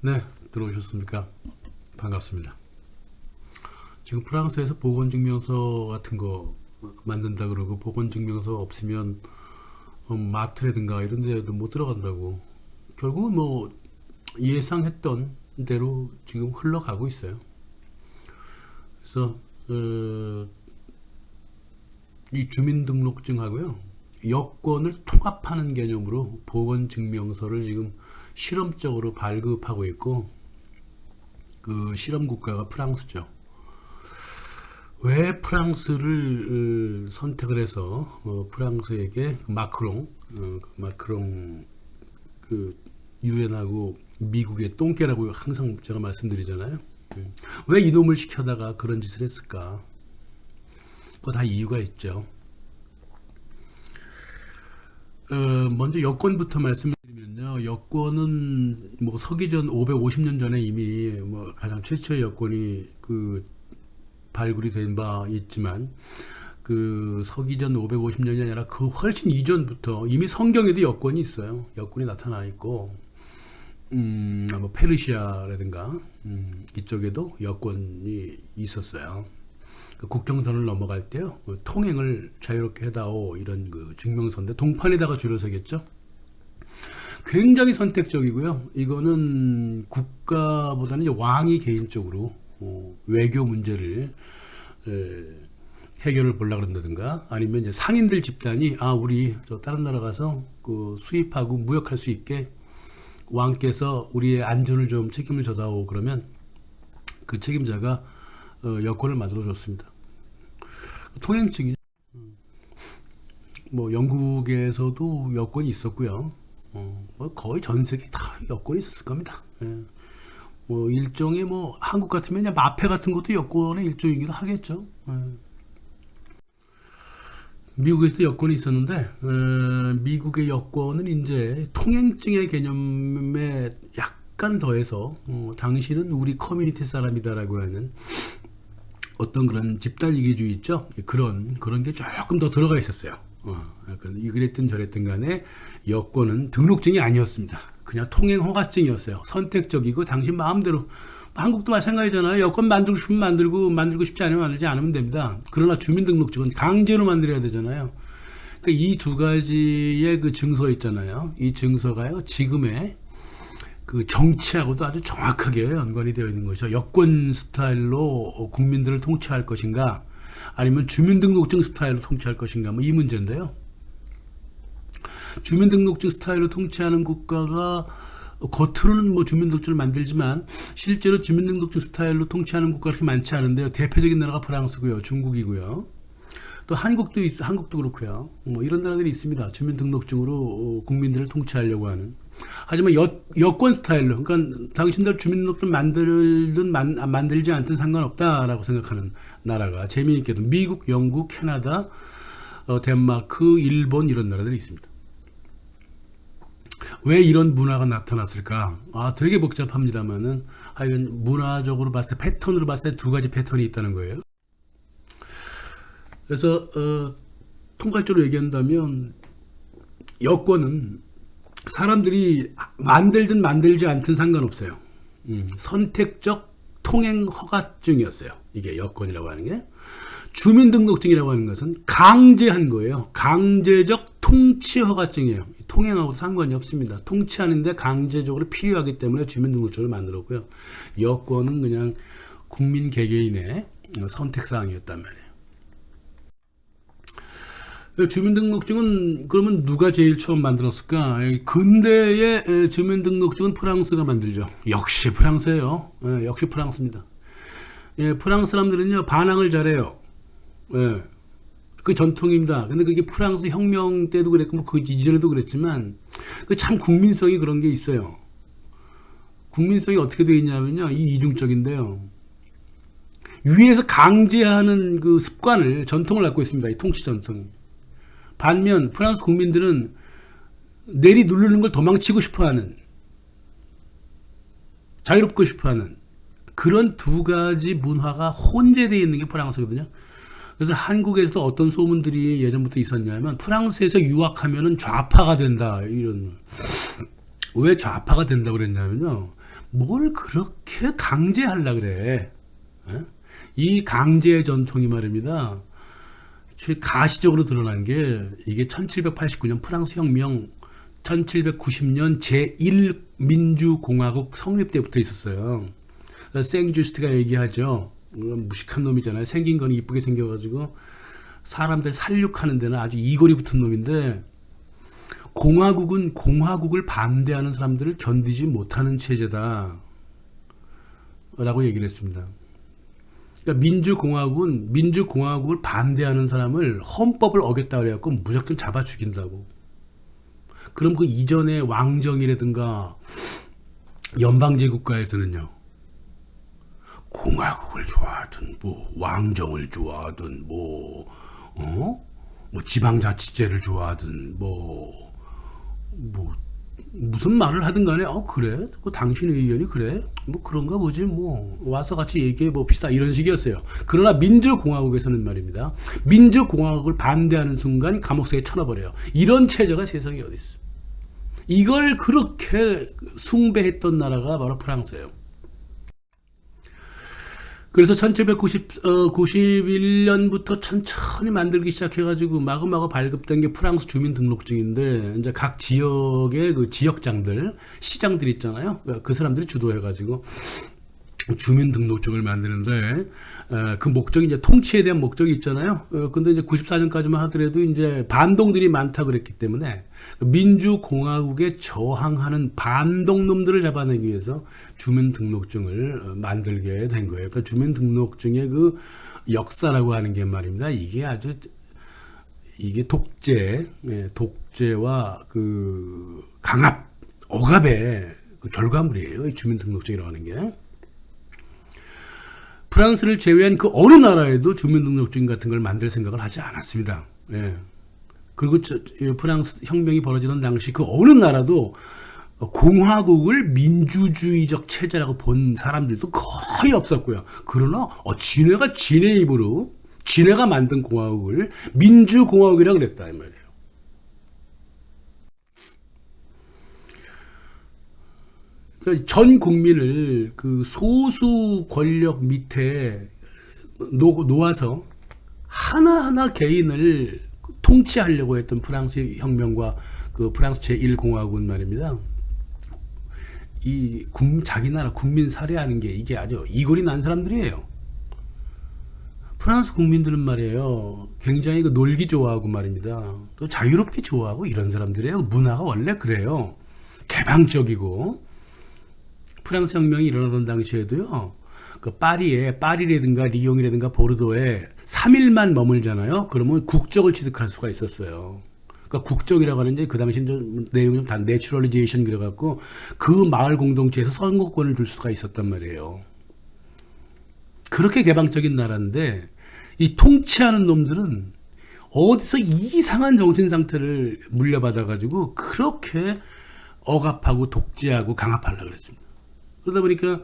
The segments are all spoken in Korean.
네, 들어오셨습니까? 반갑습니다. 지금 프랑스에서 보건증명서 같은 거 만든다 그러고 보건증명서 없으면 마트라든가 이런 데도 못 들어간다고. 결국은 뭐 예상했던 대로 지금 흘러가고 있어요. 그래서 이 주민등록증하고요, 여권을 통합하는 개념으로 보건증명서를 지금 실험적으로 발급하고 있고, 그 실험 국가가 프랑스죠. 왜 프랑스를 선택을 해서 프랑스에게 마크롱 그 유엔하고 미국의 똥개라고 항상 제가 말씀드리잖아요. 왜 이놈을 시켜다가 그런 짓을 했을까? 그거 다 이유가 있죠. 먼저 여권부터 말씀드리면요. 여권은 뭐 서기전 550년 전에 이미 뭐 가장 최초의 여권이 그 발굴이 된 바 있지만, 그 서기전 550년이 아니라 그 훨씬 이전부터 이미 성경에도 여권이 있어요. 여권이 나타나 있고, 뭐 페르시아라든가 이쪽에도 여권이 있었어요. 그 국경선을 넘어갈 때요, 통행을 자유롭게 해다오, 이런 그 증명서인데 동판에다가 줄여서겠죠. 굉장히 선택적이고요. 이거는 국가보다는 이제 왕이 개인적으로 외교 문제를 해결을 보려고 그런다든가, 아니면 이제 상인들 집단이 우리 저 다른 나라 가서 그 수입하고 무역할 수 있게 왕께서 우리의 안전을 좀 책임을 져다오, 그러면 그 책임자가 여권을 만들어 줬습니다. 통행증이 뭐 영국에서도 여권이 있었고요. 뭐 거의 전 세계 다 여권이 있었을 겁니다. 예. 뭐 일종의 뭐 한국 같으면 그냥 마패 같은 것도 여권의 일종이기도 하겠죠. 예. 미국에서도 여권이 있었는데, 미국의 여권은 이제 통행증의 개념에 약간 더해서 당신은 우리 커뮤니티 사람이다라고 하는 어떤 그런 집단 이기주의 있죠. 그런 게 조금 더 들어가 있었어요. 이랬든 저랬든 간에 여권은 등록증이 아니었습니다. 그냥 통행 허가증이었어요. 선택적이고 당신 마음대로. 한국도 마찬가지잖아요. 여권 만들고 싶으면 만들고 싶지 않으면 만들지 않으면 됩니다. 그러나 주민등록증은 강제로 만들어야 되잖아요. 그러니까 이 두 가지의 그 증서 있잖아요. 이 증서가요, 지금의 그 정치하고도 아주 정확하게 연관이 되어 있는 것이죠. 여권 스타일로 국민들을 통치할 것인가, 아니면 주민등록증 스타일로 통치할 것인가, 뭐 이 문제인데요. 주민등록증 스타일로 통치하는 국가가 겉으로는 뭐 주민등록증을 만들지만 실제로 주민등록증 스타일로 통치하는 국가가 그렇게 많지 않은데요. 대표적인 나라가 프랑스고요, 중국이고요. 또 한국도 그렇고요. 뭐 이런 나라들이 있습니다. 주민등록증으로 국민들을 통치하려고 하는. 하지만 여권 스타일로, 그러니까 당신들 주민등록증 만들든 만들지 않든 상관없다라고 생각하는 나라가 재미있게도 미국, 영국, 캐나다, 덴마크, 일본, 이런 나라들이 있습니다. 왜 이런 문화가 나타났을까? 되게 복잡합니다만은 하여간 문화적으로 봤을 때, 패턴으로 봤을 때 두 가지 패턴이 있다는 거예요. 그래서 통괄적으로 얘기한다면 여권은 사람들이 만들든 만들지 않든 상관없어요. 선택적 통행 허가증이었어요. 이게 여권이라고 하는 게. 주민등록증이라고 하는 것은 강제한 거예요. 강제적 통치 허가증이에요. 통행하고 상관이 없습니다. 통치하는데 강제적으로 필요하기 때문에 주민등록증을 만들었고요. 여권은 그냥 국민 개개인의 선택사항이었단 말이에요. 주민등록증은 그러면 누가 제일 처음 만들었을까? 근대의 주민등록증은 프랑스가 만들죠. 역시 프랑스예요. 역시 프랑스입니다. 프랑스 사람들은요, 반항을 잘해요. 그 전통입니다. 근데 그게 프랑스 혁명 때도 그랬고, 뭐 그 이전에도 그랬지만, 그 참 국민성이 그런 게 있어요. 국민성이 어떻게 되어 있냐면요, 이중적인데요. 위에서 강제하는 그 습관을, 전통을 갖고 있습니다. 이 통치 전통이. 반면 프랑스 국민들은 내리 누르는 걸 도망치고 싶어하는, 자유롭고 싶어하는 그런 두 가지 문화가 혼재되어 있는 게 프랑스거든요. 그래서 한국에서도 어떤 소문들이 예전부터 있었냐면, 프랑스에서 유학하면은 좌파가 된다, 이런. 왜 좌파가 된다고 그랬냐면요, 뭘 그렇게 강제하려 그래? 예? 이 강제의 전통이 말입니다. 가시적으로 드러난 게 이게 1789년 프랑스 혁명 1790년 제1민주공화국 성립 때부터 있었어요. 생주스트가 얘기하죠. 무식한 놈이잖아요. 생긴 건 이쁘게 생겨가지고 사람들 살육하는 데는 아주 이골이 붙은 놈인데 공화국은 공화국을 반대하는 사람들을 견디지 못하는 체제다 라고 얘기를 했습니다. 그러니까 민주공화국은 민주공화국을 반대하는 사람을 헌법을 어겼다 그래갖고 무조건 잡아 죽인다고. 그럼 그 이전의 왕정이라든가 연방제 국가에서는요, 공화국을 좋아하든 뭐 왕정을 좋아하든 뭐 지방자치제를 좋아하든 뭐 무슨 말을 하든 간에 그래? 당신 의견이 그래? 뭐 그런가 보지 뭐 와서 같이 얘기해 봅시다 이런 식이었어요. 그러나 민주공화국에서는 말입니다. 민주공화국을 반대하는 순간 감옥 속에 쳐넣어버려요. 이런 체제가 세상에 어디 있어. 이걸 그렇게 숭배했던 나라가 바로 프랑스예요. 그래서 1791년부터 천천히 만들기 시작해가지고 마구마구 발급된 게 프랑스 주민등록증인데, 이제 각 지역의 그 지역장들, 시장들 있잖아요. 그 사람들이 주도해가지고 주민등록증을 만드는데, 그 목적이 이제 통치에 대한 목적이 있잖아요. 근데 이제 94년까지만 하더라도 이제 반동들이 많다 그랬기 때문에 민주공화국에 저항하는 반동놈들을 잡아내기 위해서 주민등록증을 만들게 된 거예요. 그러니까 주민등록증의 그 역사라고 하는 게 말입니다. 이게 독재와 그 강압, 억압의 그 결과물이에요. 이 주민등록증이라고 하는 게. 프랑스를 제외한 그 어느 나라에도 주민등록증 같은 걸 만들 생각을 하지 않았습니다. 예. 그리고 프랑스 혁명이 벌어지던 당시 그 어느 나라도 공화국을 민주주의적 체제라고 본 사람들도 거의 없었고요. 그러나 지네가 지네 입으로 지네가 만든 공화국을 민주공화국이라고 그랬다 이 말이에요. 그러니까 전 국민을 그 소수 권력 밑에 놓아서 하나하나 개인을 통치하려고 했던 프랑스 혁명과 그 프랑스 제1공화국은 말입니다. 자기 나라 국민 살해하는 게 이게 아주 이골이 난 사람들이에요. 프랑스 국민들은 말이에요. 굉장히 그 놀기 좋아하고 말입니다. 또 자유롭게 좋아하고 이런 사람들이에요. 문화가 원래 그래요. 개방적이고. 프랑스 혁명이 일어나던 당시에도요, 그 파리라든가 리옹이라든가 보르도에 3일만 머물잖아요. 그러면 국적을 취득할 수가 있었어요. 그러니까 국적이라고 하는데 그 당시 내용이 좀 다 내추럴리제이션 그래갖고 그 마을 공동체에서 선거권을 줄 수가 있었단 말이에요. 그렇게 개방적인 나라인데 이 통치하는 놈들은 어디서 이상한 정신 상태를 물려받아가지고 그렇게 억압하고 독재하고 강압하려고 그랬습니다. 그러다 보니까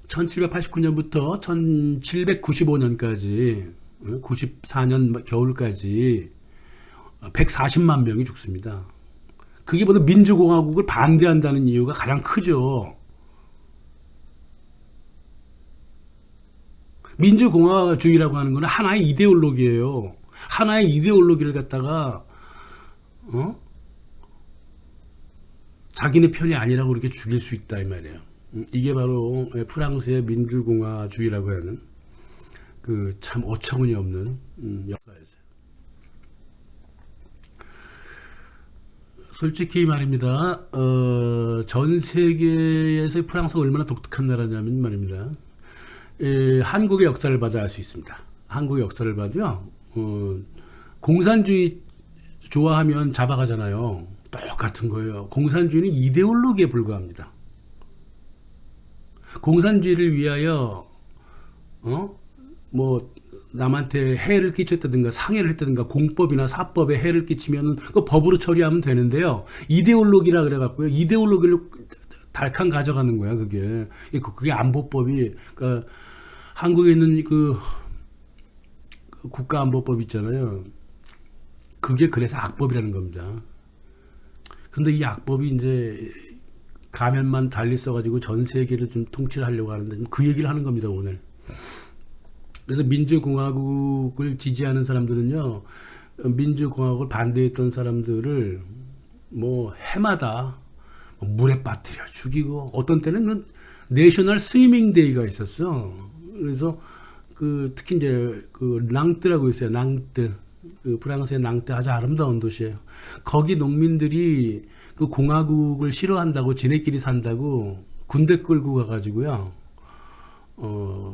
1789년부터 1795년까지 94년 겨울까지 140만 명이 죽습니다. 그게 모두 민주공화국을 반대한다는 이유가 가장 크죠. 민주공화주의라고 하는 것은 하나의 이데올로기예요. 하나의 이데올로기를 갖다가 자기네 편이 아니라고 그렇게 죽일 수 있다 이 말이에요. 이게 바로 프랑스의 민주공화주의라고 하는 그 참 어처구니 없는 역사였어요. 솔직히 말입니다. 전 세계에서 프랑스가 얼마나 독특한 나라냐면 말입니다. 한국의 역사를 봐도 알 수 있습니다. 한국의 역사를 봐도요. 공산주의 좋아하면 잡아가잖아요. 똑같은 거예요. 공산주의는 이데올로기에 불과합니다. 공산주의를 위하여 뭐 남한테 해를 끼쳤다든가 상해를 했다든가 공법이나 사법에 해를 끼치면 그 법으로 처리하면 되는데요. 이데올로기라 그래갖고요. 이데올로기를 달칸 가져가는 거야. 그게 안보법이 그러니까 한국에 있는 그 국가안보법 있잖아요. 그게 그래서 악법이라는 겁니다. 근데 이 악법이 이제 가면만 달리 써가지고 전 세계를 좀 통치를 하려고 하는데 그 얘기를 하는 겁니다, 오늘. 그래서 민주공화국을 지지하는 사람들은요, 민주공화국을 반대했던 사람들을 뭐 해마다 물에 빠뜨려 죽이고, 어떤 때는 그 내셔널 스위밍 데이가 있었어. 그래서 그 특히 이제 그 낭뜨라고 있어요. 낭뜨. 그 프랑스의 낭뜨 아주 아름다운 도시예요. 거기 농민들이 그 공화국을 싫어한다고 지네끼리 산다고 군대 끌고 가가지고요.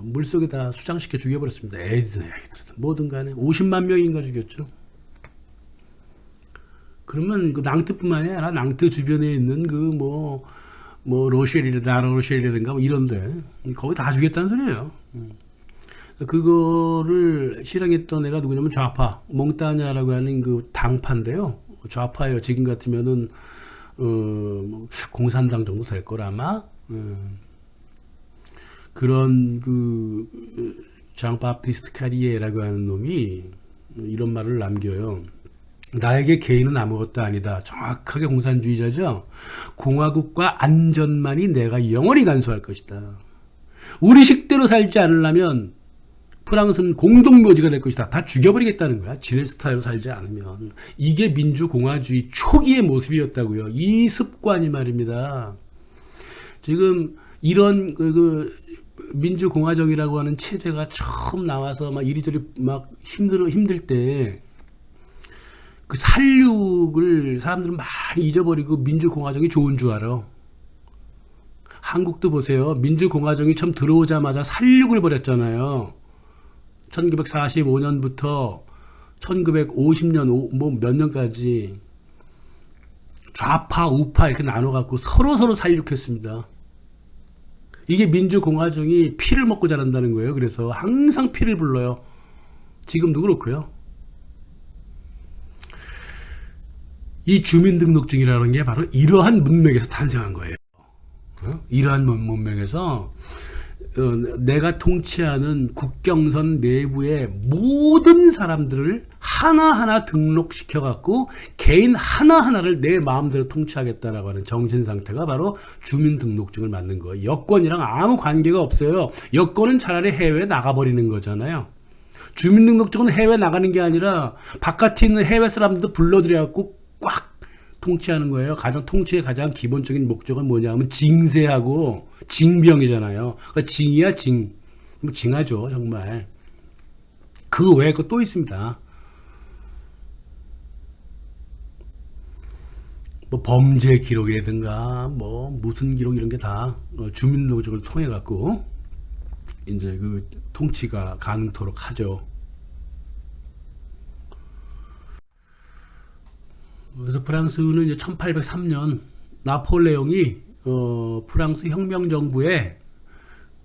물속에다 수장시켜 죽여버렸습니다. 애들은 뭐든 간에 50만 명인가 죽였죠. 그러면 그 낭뜨뿐만이 아니라 낭뜨 주변에 있는 그 뭐 로쉘이라든가 라로쉘이라든가 뭐 이런데 거기 다 죽였다는 소리예요. 그거를 실행했던 애가 누구냐면 좌파 몽타냐라고 하는 그 당파인데요. 좌파예요. 지금 같으면은 뭐 공산당 정도 될 걸 아마. 그런 그 장 바티스트 카리에라고 하는 놈이 이런 말을 남겨요. 나에게 개인은 아무것도 아니다. 정확하게 공산주의자죠. 공화국과 안전만이 내가 영원히 간수할 것이다. 우리 식대로 살지 않으려면 프랑스는 공동묘지가 될 것이다. 다 죽여버리겠다는 거야. 지네 스타일로 살지 않으면. 이게 민주공화주의 초기의 모습이었다고요. 이 습관이 말입니다. 지금 이런 민주공화정이라고 하는 체제가 처음 나와서 막 이리저리 막 힘들 때 그 살육을 사람들은 많이 잊어버리고 민주공화정이 좋은 줄 알아. 한국도 보세요. 민주공화정이 처음 들어오자마자 살육을 벌였잖아요. 1945년부터 1950년 뭐 몇 년까지 좌파 우파 이렇게 나눠갖고 서로 살육했습니다. 이게 민주공화정이 피를 먹고 자란다는 거예요. 그래서 항상 피를 불러요. 지금도 그렇고요. 이 주민등록증이라는 게 바로 이러한 문맥에서 탄생한 거예요. 이러한 문맥에서 내가 통치하는 국경선 내부의 모든 사람들을 하나하나 등록시켜갖고 개인 하나하나를 내 마음대로 통치하겠다라고 하는 정신 상태가 바로 주민등록증을 만든 거예요. 여권이랑 아무 관계가 없어요. 여권은 차라리 해외에 나가버리는 거잖아요. 주민등록증은 해외 나가는 게 아니라 바깥에 있는 해외 사람들도 불러들여갖고 꽉 통치하는 거예요. 통치의 가장 기본적인 목적은 뭐냐면 징세하고 징병이잖아요. 그러니까 징이야 징. 뭐 징하죠 정말. 그 외에 거 또 있습니다. 뭐 범죄 기록이라든가 뭐 무슨 기록 이런 게 다 주민등록증을 통해 갖고 이제 그 통치가 가능토록 하죠. 그래서 프랑스는 이제 1803년 나폴레옹이 프랑스 혁명정부의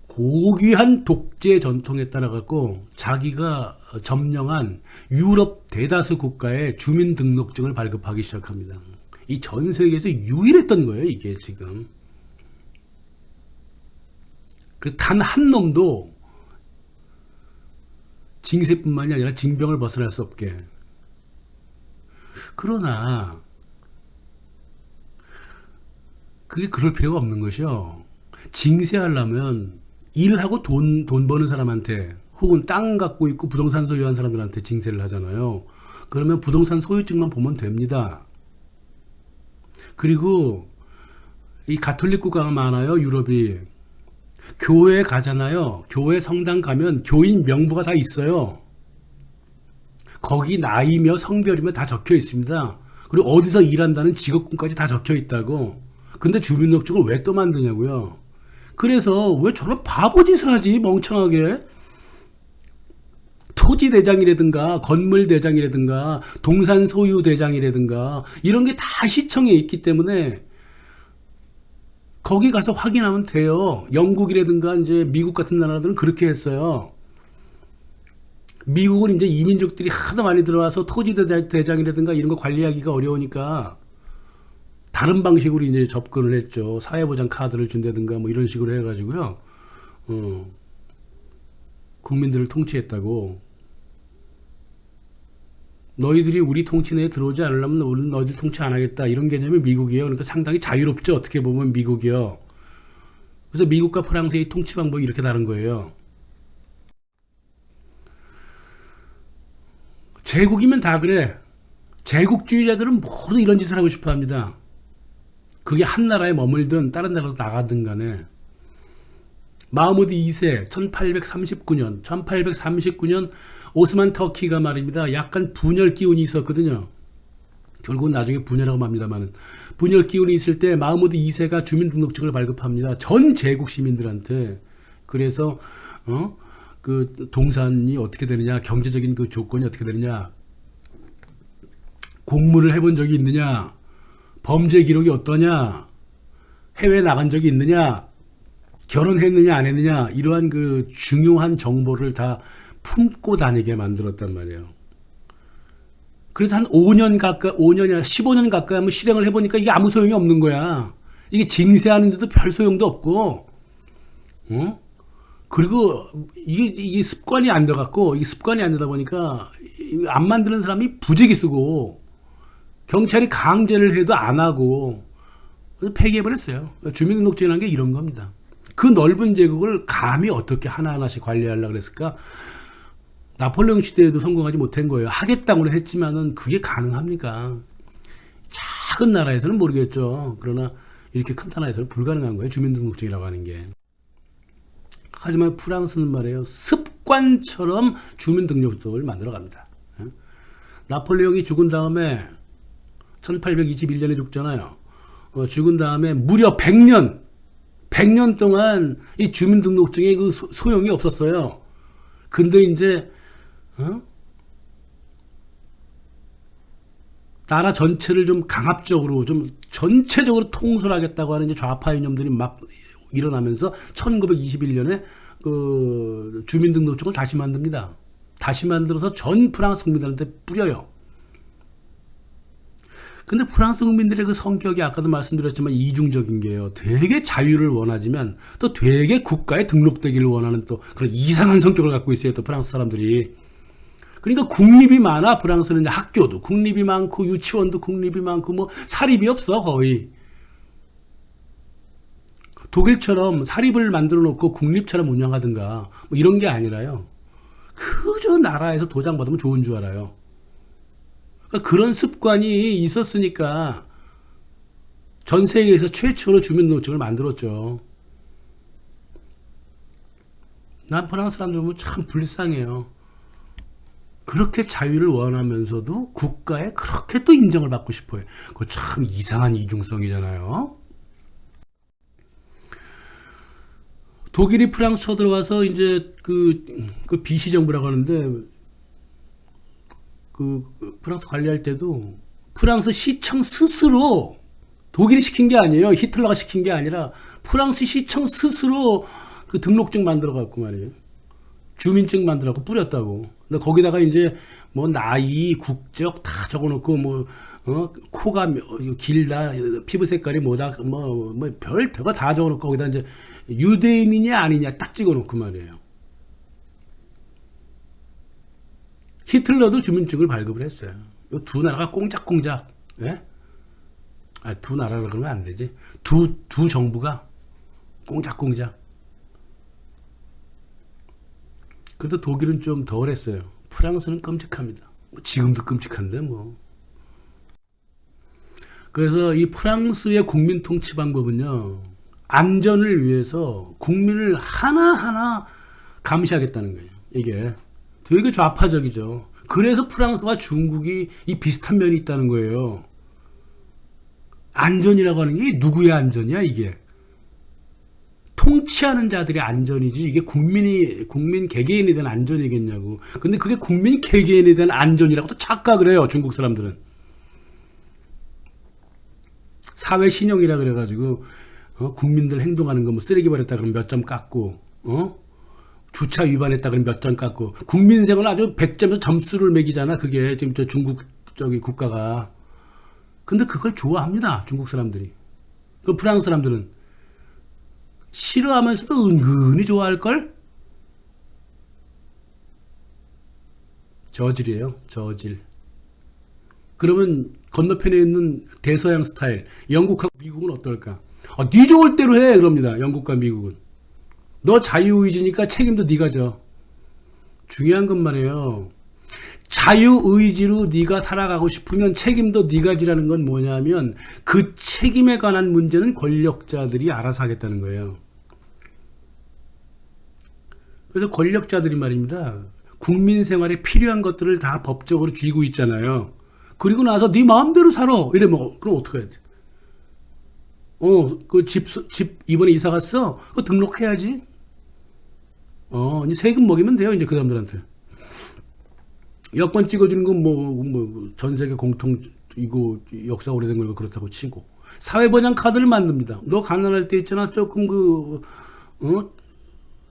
고귀한 독재 전통에 따라 갖고 자기가 점령한 유럽 대다수 국가의 주민등록증을 발급하기 시작합니다. 이 전 세계에서 유일했던 거예요, 이게 지금. 그래서 단 한 놈도 징세뿐만이 아니라 징병을 벗어날 수 없게. 그러나 그게 그럴 필요가 없는 것이요. 징세하려면 일하고 돈 버는 사람한테 혹은 땅 갖고 있고 부동산 소유한 사람들한테 징세를 하잖아요. 그러면 부동산 소유증만 보면 됩니다. 그리고 이 가톨릭 국가가 많아요, 유럽이. 교회에 가잖아요. 교회 성당 가면 교인 명부가 다 있어요. 거기 나이며 성별이며 다 적혀 있습니다. 그리고 어디서 일한다는 직업군까지 다 적혀 있다고. 근데 주민등록증을 왜 또 만드냐고요. 그래서 왜 저런 바보짓을 하지, 멍청하게. 토지대장이라든가 건물대장이라든가 동산 소유대장이라든가 이런 게 다 시청에 있기 때문에 거기 가서 확인하면 돼요. 영국이라든가 이제 미국 같은 나라들은 그렇게 했어요. 미국은 이제 이민족들이 하도 많이 들어와서 토지대장이라든가 이런 거 관리하기가 어려우니까 다른 방식으로 이제 접근을 했죠. 사회보장 카드를 준다든가 뭐 이런 식으로 해가지고요. 국민들을 통치했다고. 너희들이 우리 통치 내에 들어오지 않으려면 우리는 너희들 통치 안 하겠다. 이런 개념이 미국이에요. 그러니까 상당히 자유롭죠. 어떻게 보면 미국이요. 그래서 미국과 프랑스의 통치 방법이 이렇게 다른 거예요. 제국이면 다 그래. 제국주의자들은 모두 이런 짓을 하고 싶어 합니다. 그게 한 나라에 머물든 다른 나라로 나가든 간에. 마흐무드 2세 1839년 오스만 터키가 말입니다. 약간 분열 기운이 있었거든요. 결국은 나중에 분열하고 맙니다만 분열 기운이 있을 때 마흐무드 2세가 주민등록증을 발급합니다. 전 제국 시민들한테. 그래서 그 동산이 어떻게 되느냐, 경제적인 그 조건이 어떻게 되느냐, 공무를 해본 적이 있느냐, 범죄 기록이 어떠냐, 해외 나간 적이 있느냐, 결혼했느냐 안 했느냐, 이러한 그 중요한 정보를 다 품고 다니게 만들었단 말이에요. 그래서 한 5년이 아니라 15년 가까이 한번 실행을 해보니까 이게 아무 소용이 없는 거야. 이게 징세하는데도 별 소용도 없고, 그리고 이게 습관이 안 돼갖고, 이게 습관이 안 되다 보니까 안 만드는 사람이 부지기 쓰고, 경찰이 강제를 해도 안 하고, 폐기해버렸어요. 주민등록증이라는 게 이런 겁니다. 그 넓은 제국을 감히 어떻게 하나하나씩 관리하려고 그랬을까? 나폴레옹 시대에도 성공하지 못한 거예요. 하겠다고는 했지만은 그게 가능합니까? 작은 나라에서는 모르겠죠. 그러나 이렇게 큰 나라에서는 불가능한 거예요. 주민등록증이라고 하는 게. 하지만 프랑스는 말이에요. 습관처럼 주민등록증을 만들어 갑니다. 나폴레옹이 죽은 다음에 1821년에 죽잖아요. 죽은 다음에 무려 100년 동안 이 주민등록증의 그 소용이 없었어요. 근데 이제 나라 전체를 좀 강압적으로, 좀 전체적으로 통솔하겠다고 하는 이제 좌파 이념들이 막 일어나면서 1921년에 그 주민등록증을 다시 만듭니다. 다시 만들어서 전 프랑스 국민들한테 뿌려요. 근데 프랑스 국민들의 그 성격이 아까도 말씀드렸지만 이중적인 게요. 되게 자유를 원하지만 또 되게 국가에 등록되기를 원하는 또 그런 이상한 성격을 갖고 있어요. 또 프랑스 사람들이. 그러니까 국립이 많아. 프랑스는 이제 학교도 국립이 많고 유치원도 국립이 많고 뭐 사립이 없어 거의. 독일처럼 사립을 만들어 놓고 국립처럼 운영하든가 뭐 이런 게 아니라요. 그저 나라에서 도장 받으면 좋은 줄 알아요. 그러니까 그런 습관이 있었으니까 전 세계에서 최초로 주민등록증을 만들었죠. 난 프랑스 사람들 보면 참 불쌍해요. 그렇게 자유를 원하면서도 국가에 그렇게 또 인정을 받고 싶어요. 그거 참 이상한 이중성이잖아요. 독일이 프랑스 쳐들어와서 이제 그 비시 정부라고 하는데 그 프랑스 관리할 때도 프랑스 시청 스스로, 독일이 시킨 게 아니에요. 히틀러가 시킨 게 아니라 프랑스 시청 스스로 그 등록증 만들어 갖고 말이에요. 주민증 만들어 갖고 뿌렸다고. 근데 거기다가 이제 뭐 나이, 국적 다 적어 놓고 뭐 코가 길다, 피부 색깔이 뭐다, 뭐 별거 다 적어 놓고 거기다 이제 유대인이냐 아니냐 딱 찍어 놓고 말이에요. 히틀러도 주민증을 발급을 했어요. 이 두 나라가 꽁짝꽁짝, 예? 두 나라라 그러면 안 되지. 두 정부가 꽁짝꽁짝. 그래도 독일은 좀 덜 했어요. 프랑스는 끔찍합니다. 지금도 끔찍한데 뭐. 그래서 이 프랑스의 국민 통치 방법은요, 안전을 위해서 국민을 하나하나 감시하겠다는 거예요. 이게 되게 좌파적이죠. 그래서 프랑스와 중국이 이 비슷한 면이 있다는 거예요. 안전이라고 하는 게 누구의 안전이야, 이게? 통치하는 자들의 안전이지, 이게 국민 개개인에 대한 안전이겠냐고. 근데 그게 국민 개개인에 대한 안전이라고 또 착각을 해요, 중국 사람들은. 사회 신용이라 그래가지고, 국민들 행동하는 거 뭐 쓰레기 버렸다 그러면 몇 점 깎고, 주차 위반했다 그러면 몇 점 깎고, 국민생활 아주 100점에서 점수를 매기잖아, 그게. 지금 저 중국, 국가가. 근데 그걸 좋아합니다, 중국 사람들이. 그 프랑스 사람들은 싫어하면서도 은근히 좋아할걸? 저질이에요, 저질. 그러면 건너편에 있는 대서양 스타일 영국하고 미국은 어떨까? 네 좋을 대로 해 그럽니다. 영국과 미국은. 너 자유의지니까 책임도 네가 져. 중요한 건 말이에요. 자유의지로 네가 살아가고 싶으면 책임도 네가 지라는 건 뭐냐면 그 책임에 관한 문제는 권력자들이 알아서 하겠다는 거예요. 그래서 권력자들이 말입니다. 국민 생활에 필요한 것들을 다 법적으로 쥐고 있잖아요. 그리고 나서 네 마음대로 살아. 이러면 그럼 어떻게 해야 돼? 그 집 이번에 이사 갔어? 그거 등록해야지. 이제 세금 먹이면 돼요. 이제 그 사람들한테. 여권 찍어주는 건 전 세계 공통 이거 역사 오래된 거니까 그렇다고 치고 사회보장 카드를 만듭니다. 너 가난할 때 있잖아. 조금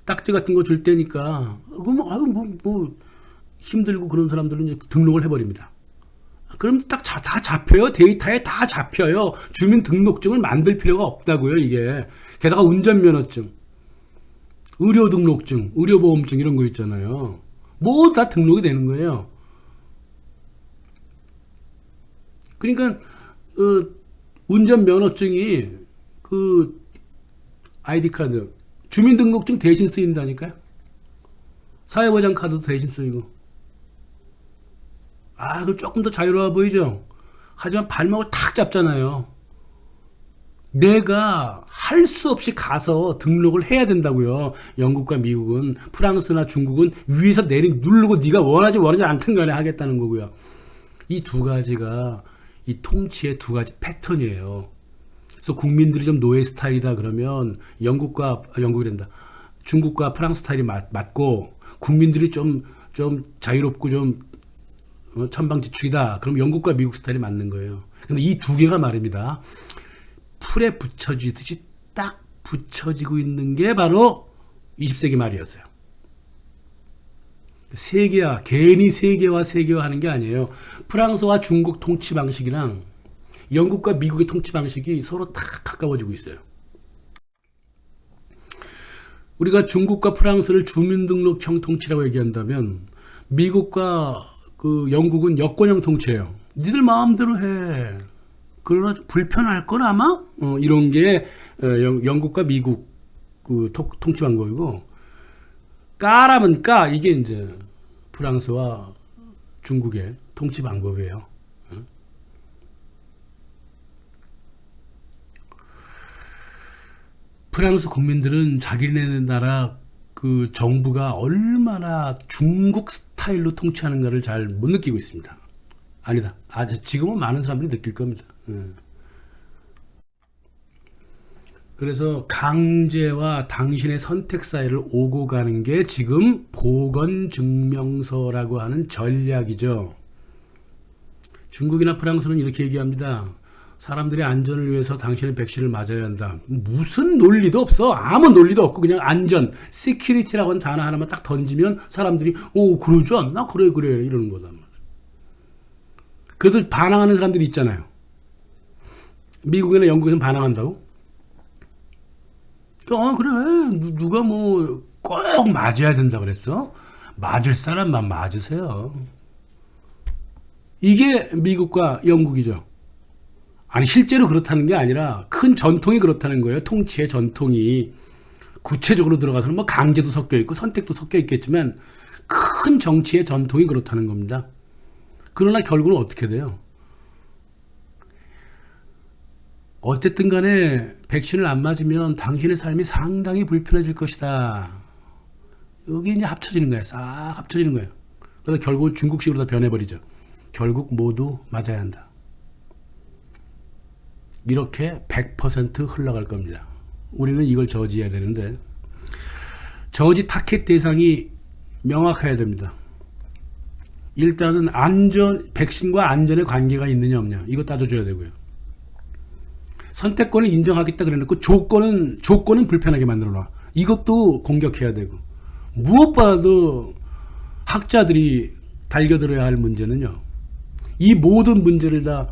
딱지 같은 거 줄 테니까 힘들고 그런 사람들은 이제 등록을 해버립니다. 그럼 다 잡혀요. 데이터에 다 잡혀요. 주민등록증을 만들 필요가 없다고요. 이게 게다가 운전면허증, 의료등록증, 의료보험증 이런 거 있잖아요. 뭐 다 등록이 되는 거예요. 그러니까 운전면허증이 그 아이디카드 주민등록증 대신 쓰인다니까요. 사회보장 카드도 대신 쓰이고. 그럼 조금 더 자유로워 보이죠. 하지만 발목을 탁 잡잖아요. 내가 할 수 없이 가서 등록을 해야 된다고요. 영국과 미국은. 프랑스나 중국은 위에서 누르고 네가 원하지 않든 간에 하겠다는 거고요. 이 두 가지가 이 통치의 두 가지 패턴이에요. 그래서 국민들이 좀 노예 스타일이다 그러면 중국과 프랑스 스타일이 맞고 국민들이 좀 자유롭고 좀 천방지축이다. 그럼 영국과 미국 스타일이 맞는 거예요. 근데 이 두 개가 말입니다. 풀에 붙여지듯이 딱 붙여지고 있는 게 바로 20세기 말이었어요. 세계화, 괜히 세계화하는 게 아니에요. 프랑스와 중국 통치 방식이랑 영국과 미국의 통치 방식이 서로 다 가까워지고 있어요. 우리가 중국과 프랑스를 주민등록형 통치라고 얘기한다면 미국과 영국은 여권형 통치예요. 니들 마음대로 해. 그러나 불편할 건 아마 이런 게 영국과 미국 통치 방법이고 까라면 까 이게 이제 프랑스와 중국의 통치 방법이에요. 프랑스 국민들은 자기네 나라 그 정부가 얼마나 중국 스타일로 통치하는가를 잘 못 느끼고 있습니다. 아니다. 지금은 많은 사람들이 느낄 겁니다. 그래서 강제와 당신의 선택 사이를 오고 가는 게 지금 보건증명서라고 하는 전략이죠. 중국이나 프랑스는 이렇게 얘기합니다. 사람들의 안전을 위해서 당신은 백신을 맞아야 한다. 무슨 논리도 없어. 아무 논리도 없고 그냥 안전, 시큐리티라고 하는 단어 하나만 딱 던지면 사람들이 그러지 않나? 그래 이러는 거다. 그래서 반항하는 사람들이 있잖아요. 미국이나 영국에서는 반항한다고? 그래. 누가 꼭 맞아야 된다 그랬어? 맞을 사람만 맞으세요. 이게 미국과 영국이죠. 아니 실제로 그렇다는 게 아니라 큰 전통이 그렇다는 거예요. 통치의 전통이. 구체적으로 들어가서는 강제도 섞여 있고 선택도 섞여 있겠지만 큰 정치의 전통이 그렇다는 겁니다. 그러나 결국은 어떻게 돼요? 어쨌든 간에 백신을 안 맞으면 당신의 삶이 상당히 불편해질 것이다. 여기 이제 합쳐지는 거예요. 싹 합쳐지는 거예요. 그래서 결국 중국식으로 다 변해버리죠. 결국 모두 맞아야 한다. 이렇게 100% 흘러갈 겁니다. 우리는 이걸 저지해야 되는데 저지 타켓 대상이 명확해야 됩니다. 일단은 백신과 안전의 관계가 있느냐 없냐 이거 따져줘야 되고요. 선택권을 인정하겠다 그래놓고 조건은 불편하게 만들어놔. 이것도 공격해야 되고 무엇보다도 학자들이 달겨들어야 할 문제는요. 이 모든 문제를 다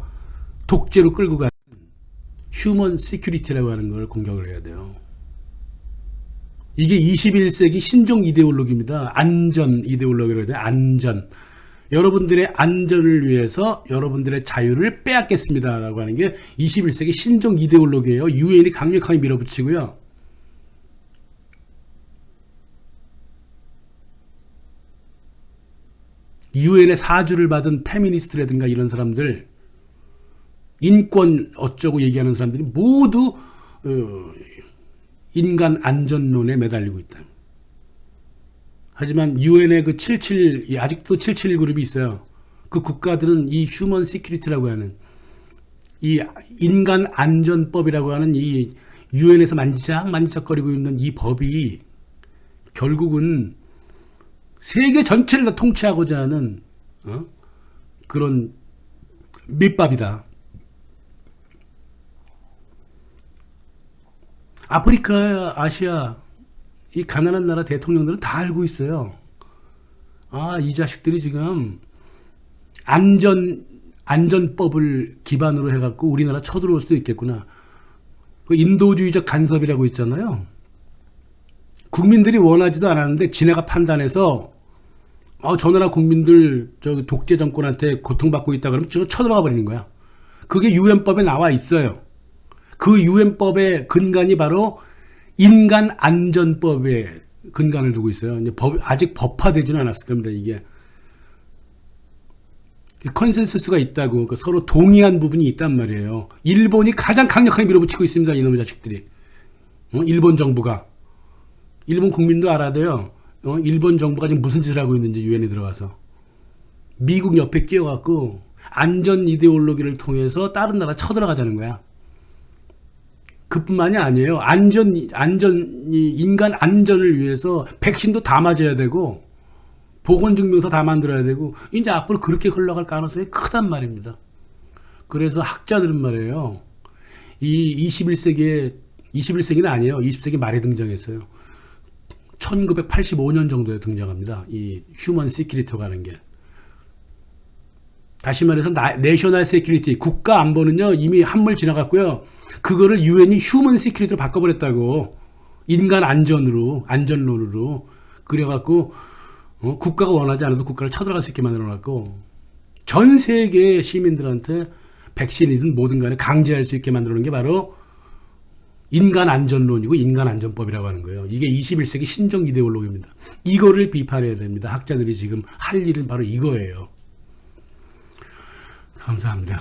독재로 끌고 가는 휴먼 시큐리티라고 하는 걸 공격을 해야 돼요. 이게 21세기 신종 이데올로기입니다. 안전 이데올로기라고 해야 돼요. 안전. 여러분들의 안전을 위해서 여러분들의 자유를 빼앗겠습니다라고 하는 게 21세기 신종 이데올로기예요. 유엔이 강력하게 밀어붙이고요. 유엔의 사주를 받은 페미니스트라든가 이런 사람들, 인권 어쩌고 얘기하는 사람들이 모두 인간 안전론에 매달리고 있다. 하지만 유엔의 그 77, 아직도 77 그룹이 있어요. 그 국가들은 이 휴먼 시큐리티라고 하는 이 인간 안전법이라고 하는 이 유엔에서 만지작거리고 있는 이 법이 결국은 세계 전체를 다 통치하고자 하는 그런 밑밥이다. 아프리카, 아시아 이 가난한 나라 대통령들은 다 알고 있어요. 아, 이 자식들이 지금 안전법을 기반으로 해갖고 우리나라 쳐들어올 수도 있겠구나. 그 인도주의적 간섭이라고 있잖아요. 국민들이 원하지도 않았는데 지네가 판단해서 저 나라 국민들 저 독재 정권한테 고통받고 있다 그러면 저 쳐들어가 버리는 거야. 그게 유엔법에 나와 있어요. 그 유엔법의 근간이 바로 인간 안전법에 근간을 두고 있어요. 이제 아직 법화되지는 않았을 겁니다. 이게 컨센서스가 있다고, 그러니까 서로 동의한 부분이 있단 말이에요. 일본이 가장 강력하게 밀어붙이고 있습니다. 이놈의 자식들이. 일본 정부가. 일본 국민도 알아야 돼요. 일본 정부가 지금 무슨 짓을 하고 있는지 유엔에 들어가서. 미국 옆에 끼어갖고 안전 이데올로기를 통해서 다른 나라 쳐들어가자는 거야. 그뿐만이 아니에요. 인간 안전을 위해서 백신도 다 맞아야 되고, 보건증명서 다 만들어야 되고, 이제 앞으로 그렇게 흘러갈 가능성이 크단 말입니다. 그래서 학자들은 말이에요. 이 21세기는 아니에요. 20세기 말에 등장했어요. 1985년 정도에 등장합니다. 이 휴먼 시큐리티가 하는 게. 다시 말해서 내셔널 세큐리티, 국가 안보는요 이미 한물 지나갔고요. 그거를 유엔이 휴먼 시큐리티로 바꿔버렸다고. 인간 안전론으로 그래갖고 국가가 원하지 않아도 국가를 쳐들어갈 수 있게 만들어놨고, 전 세계 시민들한테 백신이든 뭐든 간에 강제할 수 있게 만들어놓은 게 바로 인간 안전론이고 인간 안전법이라고 하는 거예요. 이게 21세기 신종 이데올로기입니다. 이거를 비판해야 됩니다. 학자들이 지금 할 일은 바로 이거예요. 감사합니다.